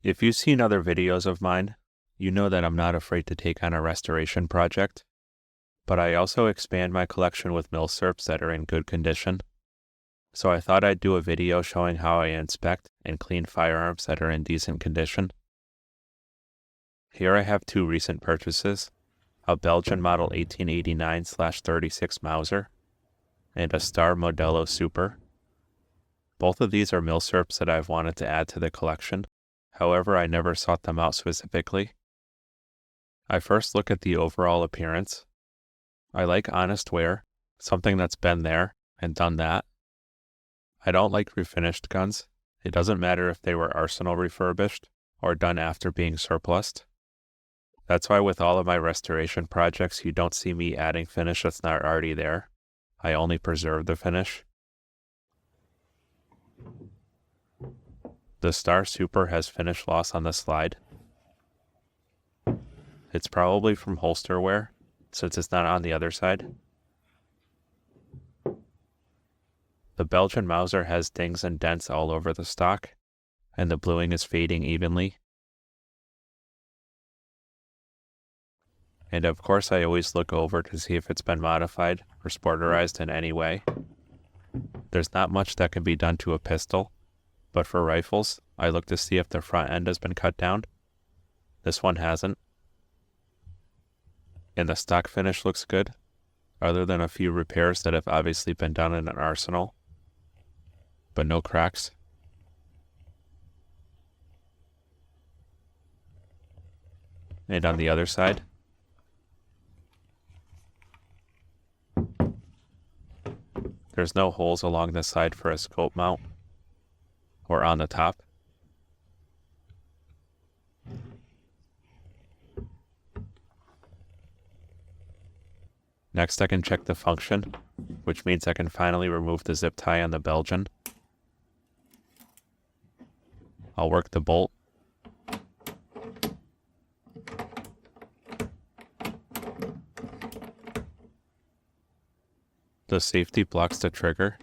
If you've seen other videos of mine, you know that I'm not afraid to take on a restoration project, but I also expand my collection with Milsurps that are in good condition. So I thought I'd do a video showing how I inspect and clean firearms that are in decent condition. Here I have two recent purchases, a Belgian Model 1889/36 Mauser and a Star Modelo Super. Both of these are Milsurps that I've wanted to add to the collection. However, I never sought them out specifically. I first look at the overall appearance. I like honest wear, something that's been there and done that. I don't like refinished guns. It doesn't matter if they were arsenal refurbished or done after being surplused. That's why with all of my restoration projects, you don't see me adding finish that's not already there. I only preserve the finish. The Star Super has finish loss on the slide. It's probably from holster wear, since it's not on the other side. The Belgian Mauser has dings and dents all over the stock, and the bluing is fading evenly. And of course I always look over to see if it's been modified or sporterized in any way. There's not much that can be done to a pistol, but for rifles, I look to see if the front end has been cut down. This one hasn't. And the stock finish looks good, other than a few repairs that have obviously been done in an arsenal, but no cracks. And on the other side, there's no holes along the side for a scope mount, or on the top. Next I can check the function, which means I can finally remove the zip tie on the Belgian. I'll work the bolt. The safety blocks the trigger,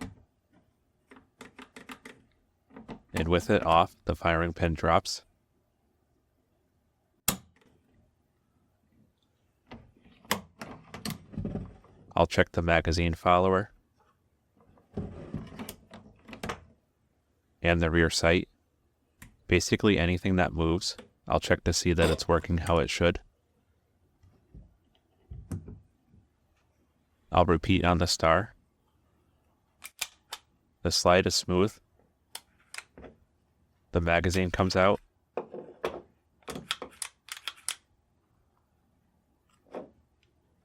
and with it off, the firing pin drops. I'll check the magazine follower and the rear sight. Basically anything that moves, I'll check to see that it's working how it should. I'll repeat on the Star. The slide is smooth. The magazine comes out.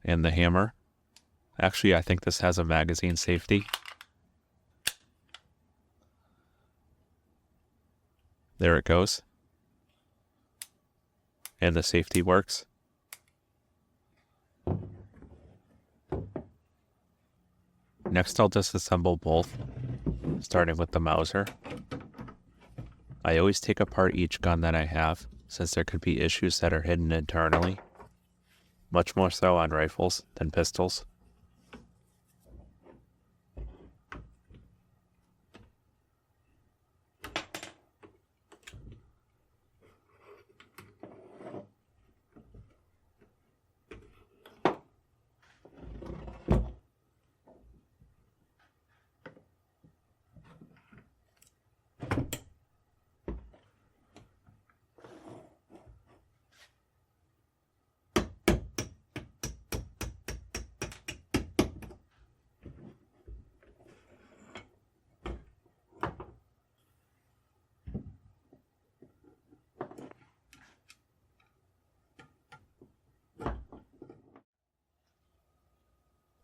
And the hammer. Actually, I think this has a magazine safety. There it goes. And the safety works. Next, I'll disassemble both, starting with the Mauser. I always take apart each gun that I have, since there could be issues that are hidden internally. Much more so on rifles than pistols.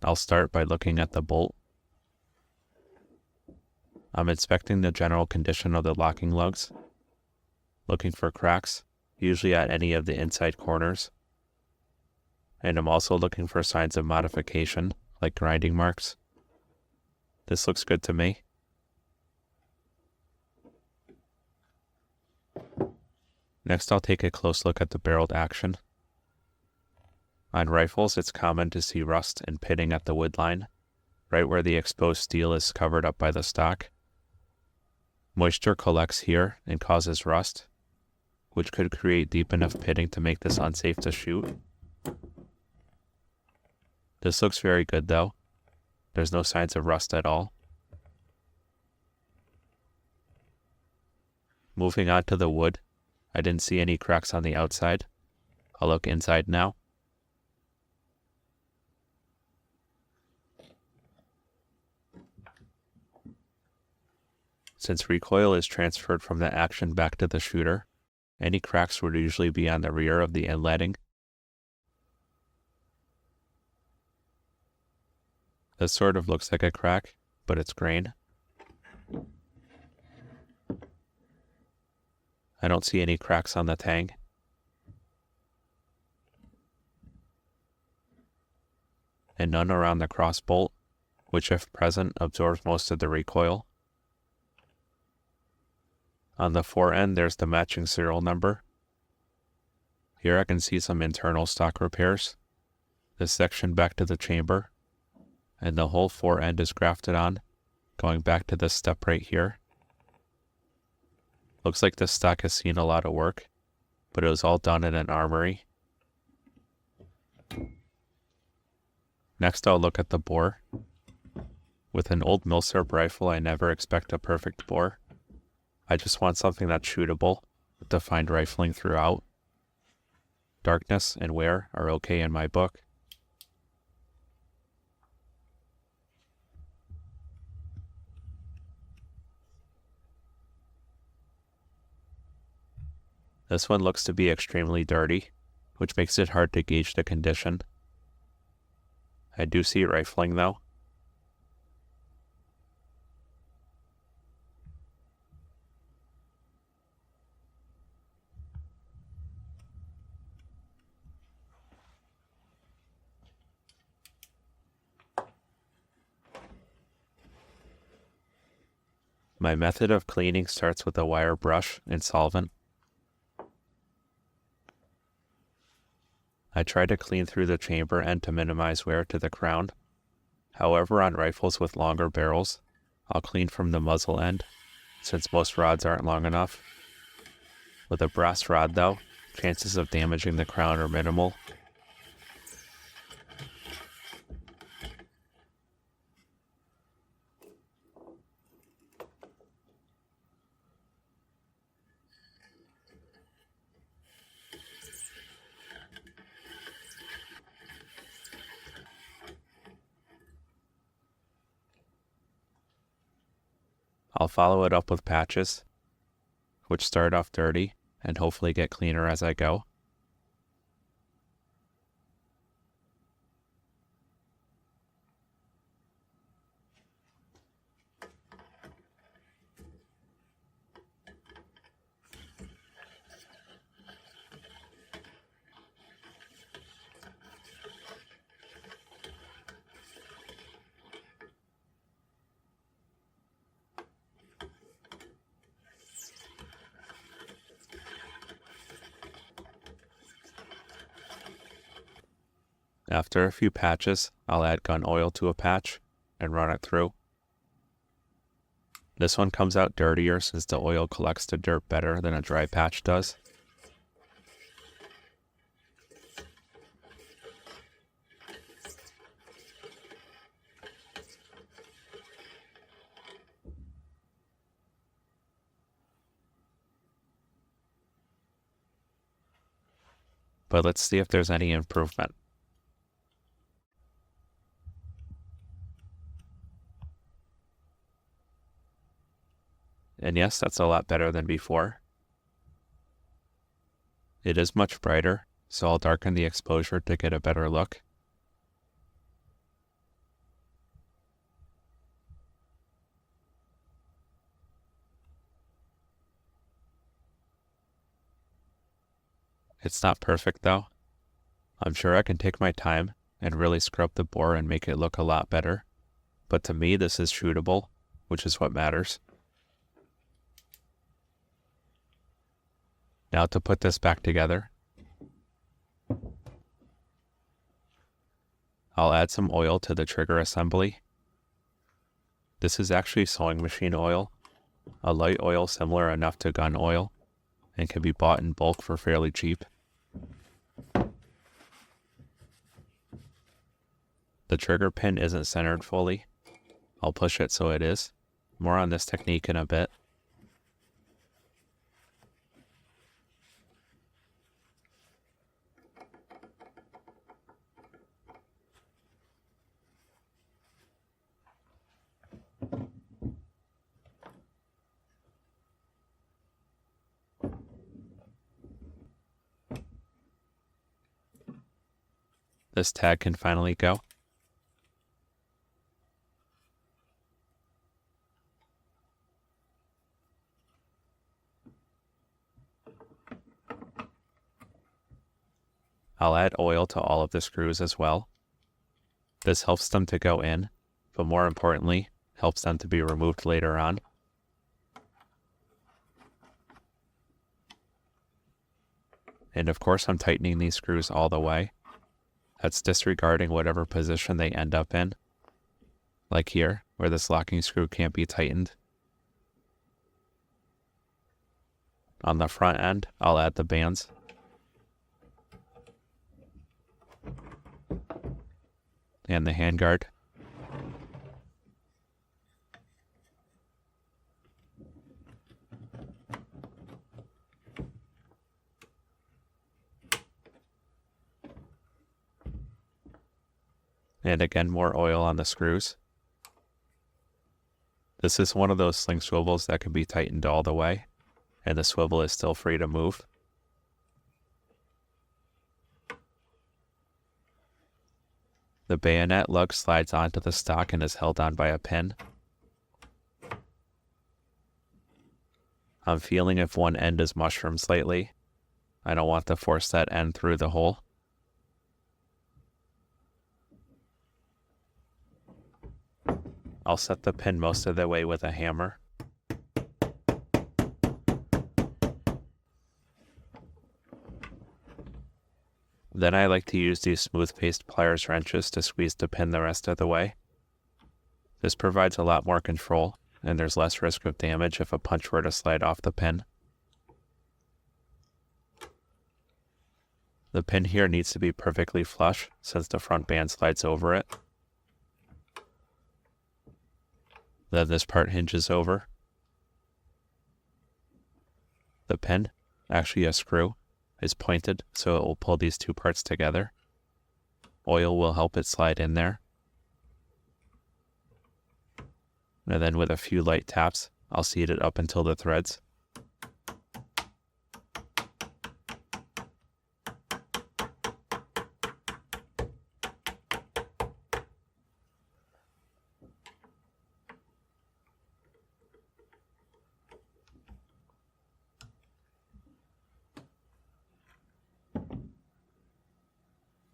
I'll start by looking at the bolt. I'm inspecting the general condition of the locking lugs, looking for cracks, usually at any of the inside corners. And I'm also looking for signs of modification, like grinding marks. This looks good to me. Next, I'll take a close look at the barreled action. On rifles, it's common to see rust and pitting at the wood line, right where the exposed steel is covered up by the stock. Moisture collects here and causes rust, which could create deep enough pitting to make this unsafe to shoot. This looks very good though. There's no signs of rust at all. Moving on to the wood, I didn't see any cracks on the outside. I'll look inside now. Since recoil is transferred from the action back to the shooter, any cracks would usually be on the rear of the inletting. This sort of looks like a crack, but it's grain. I don't see any cracks on the tang. And none around the cross bolt, which if present absorbs most of the recoil. On the fore end there's the matching serial number. Here I can see some internal stock repairs. This section back to the chamber, and the whole fore end is grafted on, going back to this step right here. Looks like this stock has seen a lot of work, but it was all done in an armory. Next I'll look at the bore. With an old Milsurp rifle I never expect a perfect bore. I just want something that's shootable, with defined rifling throughout. Darkness and wear are okay in my book. This one looks to be extremely dirty, which makes it hard to gauge the condition. I do see rifling though. My method of cleaning starts with a wire brush and solvent. I try to clean through the chamber end to minimize wear to the crown. However, on rifles with longer barrels, I'll clean from the muzzle end, since most rods aren't long enough. With a brass rod though, chances of damaging the crown are minimal. I'll follow it up with patches, which start off dirty and hopefully get cleaner as I go. After a few patches, I'll add gun oil to a patch and run it through. This one comes out dirtier since the oil collects the dirt better than a dry patch does. But let's see if there's any improvement. And yes, that's a lot better than before. It is much brighter, so I'll darken the exposure to get a better look. It's not perfect though. I'm sure I can take my time and really scrub the bore and make it look a lot better, but to me this is shootable, which is what matters. Now to put this back together, I'll add some oil to the trigger assembly. This is actually sewing machine oil, a light oil similar enough to gun oil, and can be bought in bulk for fairly cheap. The trigger pin isn't centered fully. I'll push it so it is. More on this technique in a bit. This tag can finally go. I'll add oil to all of the screws as well. This helps them to go in, but more importantly, helps them to be removed later on. And of course I'm tightening these screws all the way. That's disregarding whatever position they end up in. Like here, where this locking screw can't be tightened. On the front end, I'll add the bands. And the handguard. And again, more oil on the screws. This is one of those sling swivels that can be tightened all the way, and the swivel is still free to move. The bayonet lug slides onto the stock and is held on by a pin. I'm feeling if one end is mushroomed slightly. I don't want to force that end through the hole. I'll set the pin most of the way with a hammer. Then I like to use these smooth paste pliers wrenches to squeeze the pin the rest of the way. This provides a lot more control, and there's less risk of damage if a punch were to slide off the pin. The pin here needs to be perfectly flush since the front band slides over it. Then this part hinges over. The pin, actually a screw, is pointed so it will pull these two parts together. Oil will help it slide in there. And then with a few light taps, I'll seat it up until the threads.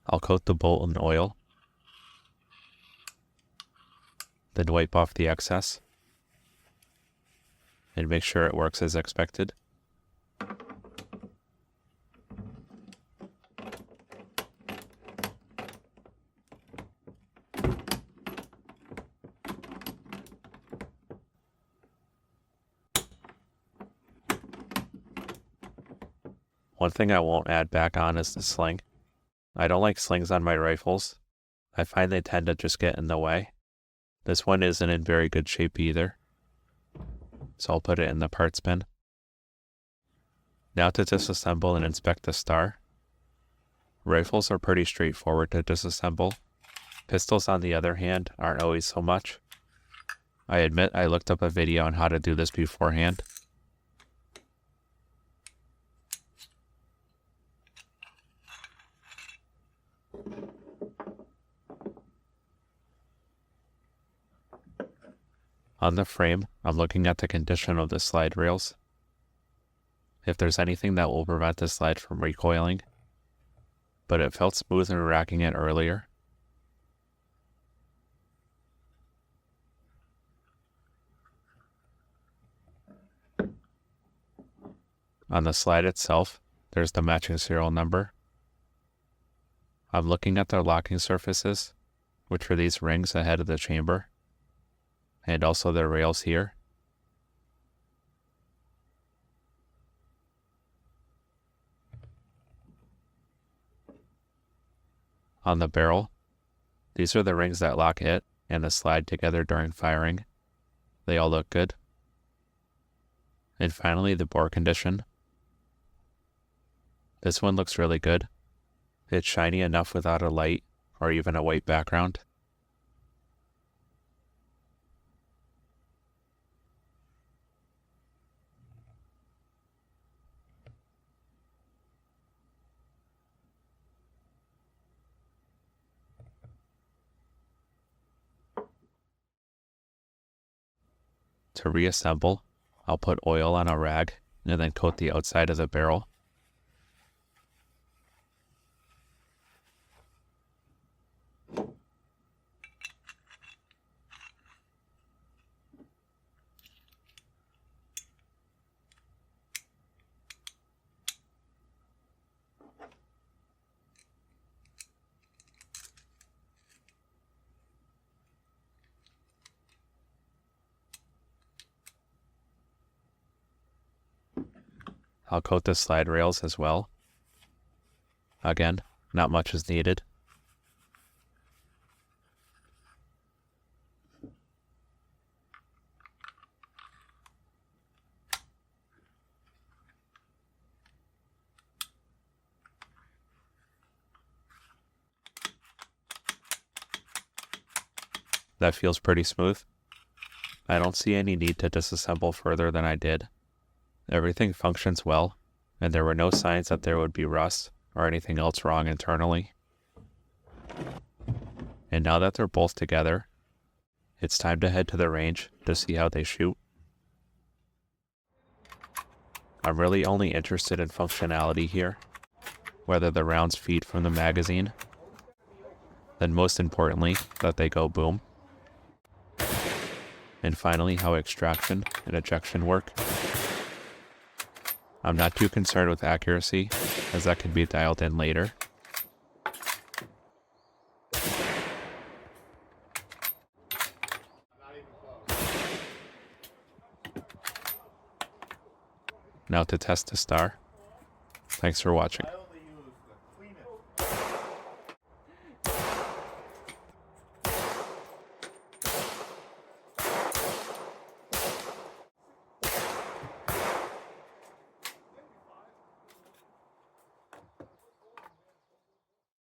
I'll coat the bolt in oil, then wipe off the excess, and make sure it works as expected. One thing I won't add back on is the sling. I don't like slings on my rifles. I find they tend to just get in the way. This one isn't in very good shape either, so I'll put it in the parts bin. Now to disassemble and inspect the star. Rifles are pretty straightforward to disassemble. Pistols, on the other hand, aren't always so much. I admit I looked up a video on how to do this beforehand. On the frame, I'm looking at the condition of the slide rails. If there's anything that will prevent the slide from recoiling, but it felt smooth when racking it earlier. On the slide itself, there's the matching serial number. I'm looking at the locking surfaces, which are these rings ahead of the chamber, and also the rails here. On the barrel, these are the rings that lock it and the slide together during firing. They all look good. And finally, the bore condition. This one looks really good. It's shiny enough without a light or even a white background. To reassemble, I'll put oil on a rag and then coat the outside of the barrel. I'll coat the slide rails as well. Again, not much is needed. That feels pretty smooth. I don't see any need to disassemble further than I did. Everything functions well, and there were no signs that there would be rust or anything else wrong internally. And now that they're both together, it's time to head to the range to see how they shoot. I'm really only interested in functionality here, whether the rounds feed from the magazine, then most importantly, that they go boom. And finally, how extraction and ejection work. I'm not too concerned with accuracy, as that can be dialed in later. Now to test the Star. Thanks for watching.